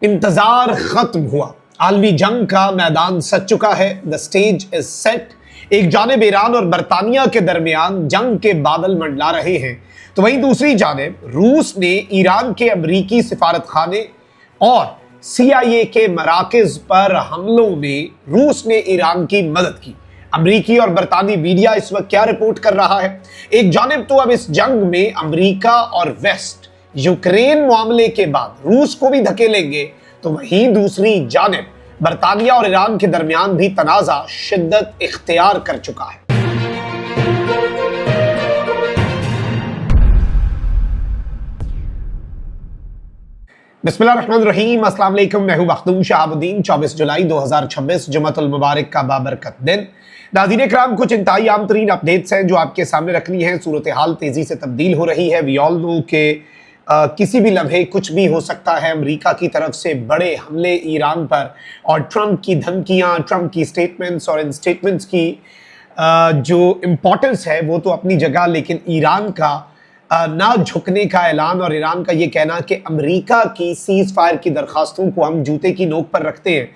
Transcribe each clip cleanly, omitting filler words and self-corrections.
इंतजार खत्म हुआ। आलमी जंग का मैदान सज चुका है। The stage is set. एक जानिब ईरान और बरतानिया के दरमियान जंग के बादल मंडला रहे हैं, तो वहीं दूसरी जानिब रूस ने ईरान के अमरीकी सिफारत खाने और CIA के मराकज पर हमलों में रूस ने ईरान की मदद की। अमरीकी और बरतानी मीडिया इस वक्त क्या रिपोर्ट कर रहा है? एक जानिब तो अब इस जंग में अमरीका और वेस्ट यूक्रेन मामले के बाद रूस को भी धकेलेंगे, तो वहीं दूसरी जानिब बरतानिया और ईरान के दरमियान भी तनाजा शिद्दत इख्तियार कर चुका है। बिस्मिल्लाहिर्रहमानिर्रहीम, अस्सलाम वालेकुम। मैं हूं मखदूम शहाबुद्दीन। 24 जुलाई 2026 जुमातुल मुबारक का बाबरकत दिन। नाज़रीन इकराम, कुछ इंतहाई आम तरीन अपडेट्स हैं जो आपके सामने रखनी है। सूरत हाल तेजी से तब्दील हो रही है। वी ऑल नो के किसी भी लम्हे कुछ भी हो सकता है। अमेरिका की तरफ से बड़े हमले ईरान पर और ट्रंप की धमकियां, ट्रंप की स्टेटमेंट्स और इन स्टेटमेंट्स की जो इम्पोर्टेंस है वो तो अपनी जगह, लेकिन ईरान का ना झुकने का ऐलान और ईरान का ये कहना कि अमेरिका की सीज फायर की दरखास्तों को हम जूते की नोक पर रखते हैं।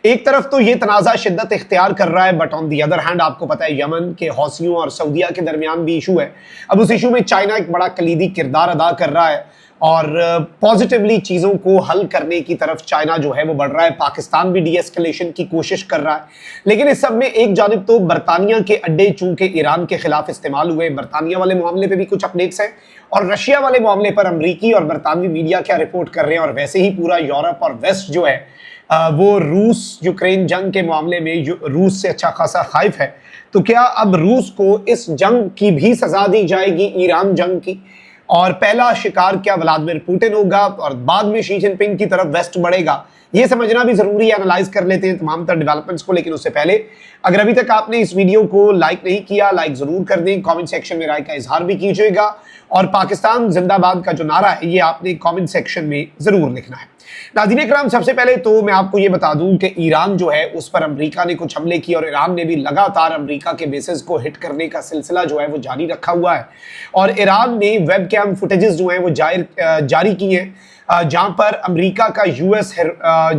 एक तरफ तो ये तनाज़ा शिद्दत इख्तियार कर रहा है, but on the other hand आपको पता है यमन के हौसियों और सऊदिया के दरमियान भी इशू है। अब उस इशू में चाइना एक बड़ा कलीदी किरदार अदा कर रहा है और पॉजिटिवली चीज़ों को हल करने की तरफ चाइना जो है वो बढ़ रहा है। पाकिस्तान भी डी एस्केलेशन की कोशिश कर रहा है। लेकिन इस सब में एक जानिब तो बरतानिया के अड्डे चूंकि ईरान के खिलाफ इस्तेमाल हुए, बरतानिया वाले मामले पे भी कुछ अपडेट्स हैं और रशिया वाले मामले पर अमरीकी और बरतानवी मीडिया क्या रिपोर्ट कर रहे हैं। और वैसे ही पूरा यूरोप और वेस्ट जो है वो रूस यूक्रेन जंग के मामले में रूस से अच्छा खासा खौफ है। तो क्या अब रूस को इस जंग की भी सजा दी जाएगी, ईरान जंग की? और पहला शिकार क्या व्लादिमीर पुतिन होगा और बाद में शी जिनपिंग की तरफ वेस्ट बढ़ेगा? ये समझना भी जरूरी है। एनालाइज कर लेते हैं तमाम तरह डेवलपमेंट्स को, लेकिन उससे पहले अगर अभी तक आपने इस वीडियो को लाइक नहीं किया, लाइक जरूर कर दें। कमेंट सेक्शन में राय का इजहार भी कीजिएगा और पाकिस्तान जिंदाबाद का जो नारा है ये आपने कमेंट सेक्शन में जरूर लिखना है। नाज़रीन इकराम, सबसे पहले तो मैं आपको ये बता दूं कि ईरान जो है उस पर अमेरिका ने कुछ हमले किए और ईरान ने भी लगातार अमेरिका के बेसिस को हिट करने का सिलसिला जो है वो जारी रखा हुआ है। और ईरान ने वेब कैम फुटेजेस जो हैं वो जारी किए हैं जहां पर अमेरिका का US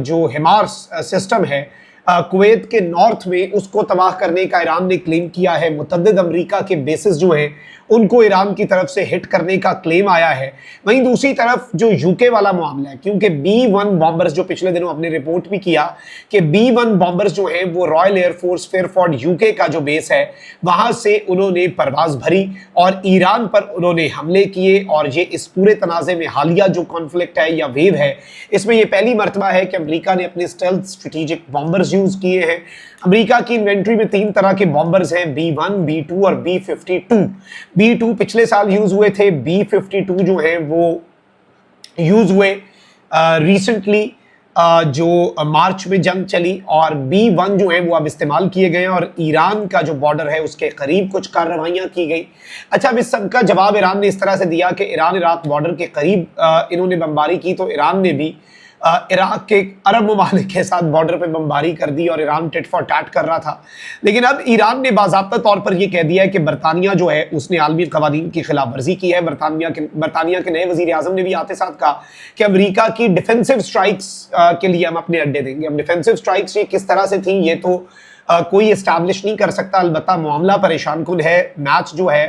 जो हिमार्स सिस्टम है कुवैत के नॉर्थ में, उसको तबाह करने का ईरान ने क्लेम किया है। मुतअद्दिद अमेरिका के बेसिस जो हैं उनको ईरान की तरफ से हिट करने का क्लेम आया है। वहीं दूसरी तरफ जो यूके वाला मामला है, क्योंकि B-1 बॉम्बर्स जो पिछले दिनों हमने रिपोर्ट भी किया कि B-1 बॉम्बर्स जो हैं वो रॉयल एयरफोर्स फेयरफोर्ड यूके का जो बेस है वहां से उन्होंने परवाज भरी और ईरान पर उन्होंने हमले किए। और ये इस पूरे तनाज़े में हालिया जो कॉन्फ्लिक्ट है या वेव है, इसमें यह पहली मरतबा है कि अमेरिका ने अपने स्टेल्थ स्ट्रेटेजिक बॉम्बर्स यूज किए हैं। अमेरिका की इन्वेंट्री में 3 तरह के बॉम्बर्स हैं, B-1, B-2 और B-52। B-2 पिछले साल यूज हुए थे, B-52 जो हैं वो यूज हुए रिसेंटली जो मार्च में जंग चली, और B-1 जो है वो अब इस्तेमाल किए गए हैं और ईरान का जो बॉर्डर है उसके करीब कुछ कार्रवाइयां की गई। अच्छा, अब इस सब का जवाब ईरान ने इस तरह से दिया कि ईरान इराक बॉर्डर के करीब इन्होंने बमबारी की, तो ईरान ने भी इराक के अरब ममालिक के साथ बॉर्डर पे बमबारी कर दी और ईरान टिट फॉर टैट कर रहा था। लेकिन अब ईरान ने बाज़ाब्ता तौर पर यह कह दिया है कि बरतानिया जो है उसने आलमी कवानीन की खिलाफ वर्जी की है। बरतानिया के नए वजीर आज़म ने भी आते साथ कहा कि अमेरिका की डिफेंसिव स्ट्राइक्स के लिए हम अपने अड्डे देंगे। अब डिफेंसिव स्ट्राइक्स ये किस तरह से थी ये तो कोई इस्टेब्लिश नहीं कर सकता, अलबत्ता मामला परेशान कुन है। मैच जो है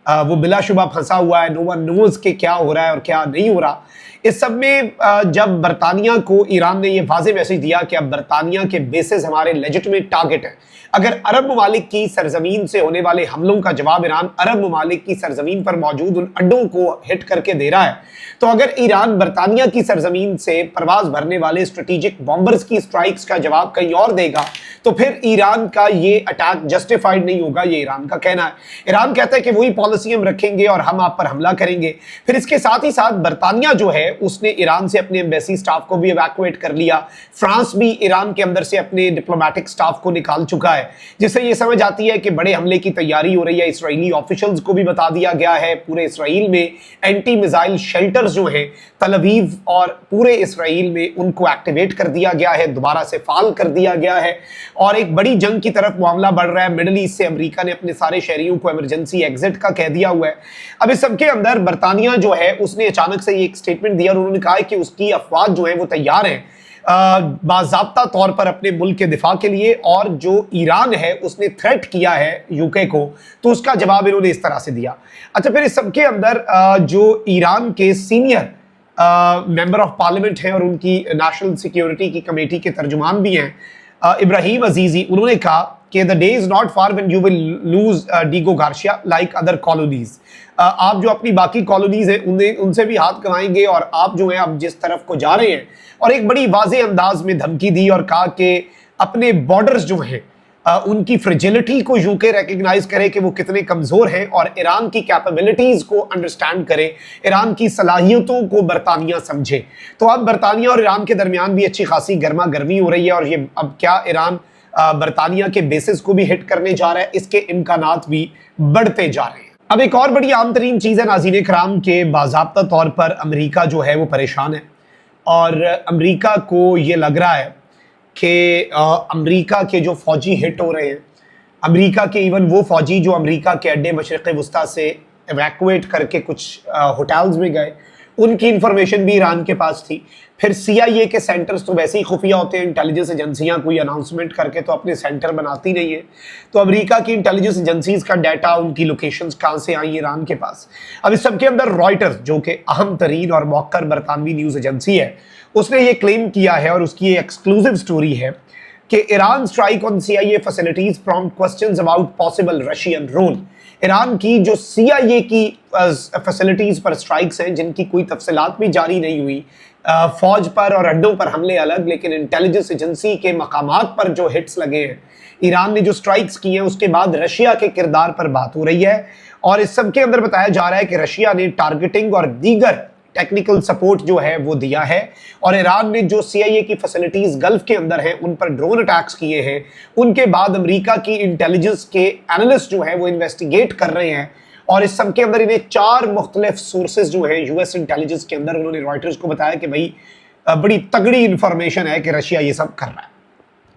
वो बिलाशुबा फंसा हुआ है। नो वन नोज के क्या हो रहा है और क्या नहीं हो रहा। इस सब में जब बरतानिया को ईरान ने यह वाज़ेह मैसेज दिया कि अब बरतानिया के बेसिस हमारे लेजिटिमेट टारगेट है, अगर अरब ममालिक की सरजमीन से होने वाले हमलों का जवाब ईरान अरब ममालिक की सरजमीन पर मौजूद उन अड्डों को हिट करके दे रहा है, तो अगर ईरान बरतानिया की सरजमीन से परवाज भरने वाले स्ट्रेटेजिक बॉम्बर्स की स्ट्राइक्स का जवाब कहीं और देगा तो फिर ईरान का ये अटैक जस्टिफाइड नहीं होगा। ये ईरान का कहना है। ईरान कहता है कि वही पॉलिसी हम रखेंगे और हम आप पर हमला करेंगे। फिर इसके साथ ही साथ बरतानिया जो है उसने ईरान से अपने एम्बेसी स्टाफ को भी इवैक्यूएट कर लिया। फ्रांस भी ईरान के अंदर से अपने डिप्लोमेटिक स्टाफ को निकाल चुका है, जिससे ये समझ आती है कि बड़े हमले की तैयारी हो रही है। इसराइली ऑफिशियल्स को भी बता दिया गया है। पूरे इसराइल में एंटी मिसाइल शेल्टर्स जो हैं तल अवीव और पूरे इसराइल में उनको एक्टिवेट कर दिया गया है, दोबारा से फाल कर दिया गया है और एक बड़ी जंग की तरफ मामला बढ़ रहा है। मिडिल ईस्ट से अमेरिका ने अपने सारे शहरियों को इमरजेंसी एग्जिट का कह दिया हुआ है। अब इस सबके अंदर बरतानिया जो है उसने अचानक से ये एक स्टेटमेंट दिया और उन्होंने कहा कि उसकी अफवाज जो है वो तैयार हैं बाज़ाब्ता तौर पर अपने मुल्क के दिफा के लिए, और जो ईरान है उसने थ्रेट किया है यूके को, तो उसका जवाब इन्होंने इस तरह से दिया। अच्छा, फिर इस सबके अंदर जो ईरान के सीनियर मेंबर ऑफ पार्लियामेंट हैं और उनकी नेशनल सिक्योरिटी की कमेटी के तर्जुमान भी हैं, इब्राहिम अजीजी, उन्होंने कहा कि the day is not far when you will lose Diego Garcia like other colonies. आप जो अपनी बाकी कॉलोनीज हैं उन्हें उनसे भी हाथ कमाएंगे, और आप जो है अब जिस तरफ को जा रहे हैं, और एक बड़ी वाज़ेह अंदाज में धमकी दी और कहा कि अपने बॉर्डर्स जो हैं उनकी फ्रेजिलिटी को यूके रिकग्नाइज करे कि वो कितने कमज़ोर हैं, और ईरान की कैपेबिलिटीज़ को अंडरस्टैंड करे, ईरान की सलाहियतों को बरतानिया समझे। तो अब बरतानिया और ईरान के दरमियान भी अच्छी खासी गर्मा गर्मी हो रही है, और ये अब क्या ईरान बरतानिया के बेसिस को भी हिट करने जा रहा है, इसके इम्कानात भी बढ़ते जा रहे हैं। अब एक और बड़ी आम तरीन चीज़ है नाज़रीन कराम के बाज़ाब्ता तौर पर अमेरिका जो है वो परेशान है, और अमेरिका को ये लग रहा है कि अमेरिका के जो फ़ौजी हिट हो रहे हैं, अमेरिका के इवन वो फ़ौजी जो अमेरिका के अड्डे मशरिक़ वस्ता से एवैक्यूएट करके कुछ होटल्स में गए, उनकी इंफॉर्मेशन भी ईरान के पास थी। फिर CIA के सेंटर्स तो वैसे ही खुफिया होते हैं, इंटेलिजेंस एजेंसियां कोई अनाउंसमेंट करके तो अपने सेंटर बनाती नहीं है, तो अमेरिका की इंटेलिजेंस एजेंसीज का डाटा, उनकी लोकेशंस कहाँ से आई ईरान के पास। अब इस सबके अंदर रॉयटर्स, जो कि अहम तरीन और मौकर बरतानवी न्यूज़ एजेंसी है, उसने ये क्लेम किया है, और उसकी ये एक्सक्लूसिव स्टोरी है कि Iran strike on CIA facilities prompt questions about possible Russian role. Iran की जो CIA की फैसिलिटीज पर स्ट्राइक्स हैं, जिनकी कोई तफसीलात भी जारी नहीं हुई, फौज पर और अड्डों पर हमले अलग, लेकिन इंटेलिजेंस एजेंसी के मकामात पर जो हिट्स लगे हैं, ईरान ने जो स्ट्राइक्स की हैं, उसके बाद रशिया के किरदार पर बात हो रही है। और इस सब के अंदर बताया जा रहा है कि रशिया ने टारगेटिंग और दीगर टेक्निकल सपोर्ट जो है वो दिया है, और ईरान ने जो CIA की फैसिलिटीज गल्फ के अंदर हैं उन पर ड्रोन अटैक्स किए हैं। उनके बाद अमेरिका की इंटेलिजेंस के एनालिस्ट जो है वो इन्वेस्टिगेट कर रहे हैं, और इस सब के अंदर इन्हें 4 मुख्तलिफ सोर्सेज जो है US इंटेलिजेंस के अंदर, उन्होंने रॉयटर्स को बताया कि भाई बड़ी तगड़ी इंफॉर्मेशन है कि रशिया ये सब कर रहा है।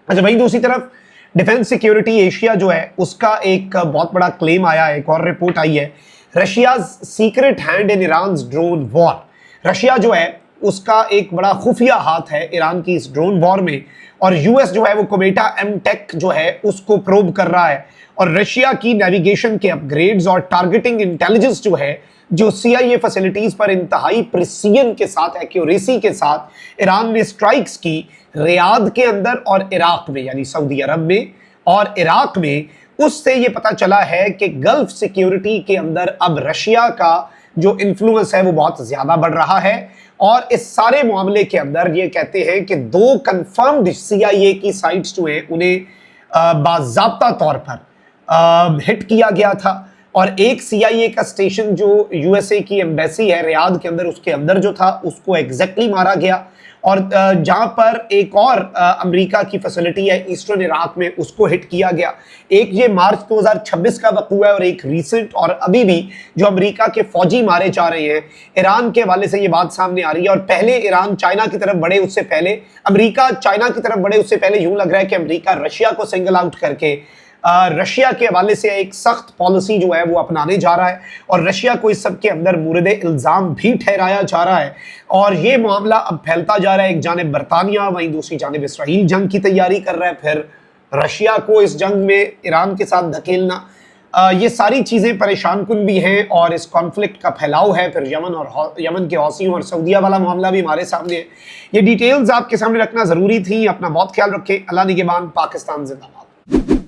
अच्छा, वहीं दूसरी तरफ डिफेंस सिक्योरिटी एशिया जो है उसका एक बहुत बड़ा क्लेम आया है, एक और रिपोर्ट आई है, Russia's secret hand in Iran drone war. Russia जो है उसका एक बड़ा खुफिया हाथ है ईरान की इस ड्रोन वॉर में, और US जो है वो कोमेटा M-Tech जो है उसको प्रोब कर रहा है, और रशिया की नेविगेशन के अपग्रेड्स और टारगेटिंग इंटेलिजेंस जो है, जो CIA फैसिलिटीज पर इंतहाई प्रिसीजन के साथ, एक्यूरेसी के साथ ईरान ने स्ट्राइक्स की रियाद के अंदर और इराक में, यानी सऊदी अरब में और इराक में। उससे ये पता चला है कि गल्फ सिक्योरिटी के अंदर अब रशिया का जो इन्फ्लुएंस है वो बहुत ज्यादा बढ़ रहा है, और इस सारे मामले के अंदर ये कहते हैं कि 2 कंफर्म्ड CIA की साइट्स जो हैं उन्हें बाज़ाब्ता तौर पर हिट किया गया था, और एक CIA का स्टेशन जो USA की एम्बेसी है रियाद के अंदर, उसके अंदर जो था उसको एग्जैक्टली मारा गया, और जहां पर एक और अमेरिका की फैसिलिटी है ईस्टर्न इराक में, उसको हिट किया गया। एक ये मार्च 2026 का वक़्त है, और एक रीसेंट, और अभी भी जो अमेरिका के फौजी मारे जा रहे हैं, ईरान के हवाले से ये बात सामने आ रही है। और पहले ईरान चाइना की तरफ बढ़े, उससे पहले अमेरिका चाइना की तरफ बढ़े, उससे पहले यूं लग रहा है कि अमेरिका रशिया को सिंगल आउट करके रशिया के हवाले से एक सख्त पॉलिसी जो है वो अपनाने जा रहा है, और रशिया को इस सब के अंदर मुर्दे इल्ज़ाम भी ठहराया जा रहा है, और ये मामला अब फैलता जा रहा है। एक जानिब बरतानिया, वहीं दूसरी जानिब इसराइल जंग की तैयारी कर रहा है, फिर रशिया को इस जंग में ईरान के साथ धकेलना, ये सारी चीज़ें परेशान कुन भी हैं, और इस कॉन्फ्लिक्ट का फैलाव है। फिर यमन के हौसियों और सऊदीया वाला मामला भी हमारे सामने है। ये डिटेल्स आपके सामने रखना ज़रूरी थी। अपना बहुत ख्याल रखें। अल्लाह निगहबान। पाकिस्तान जिंदाबाद।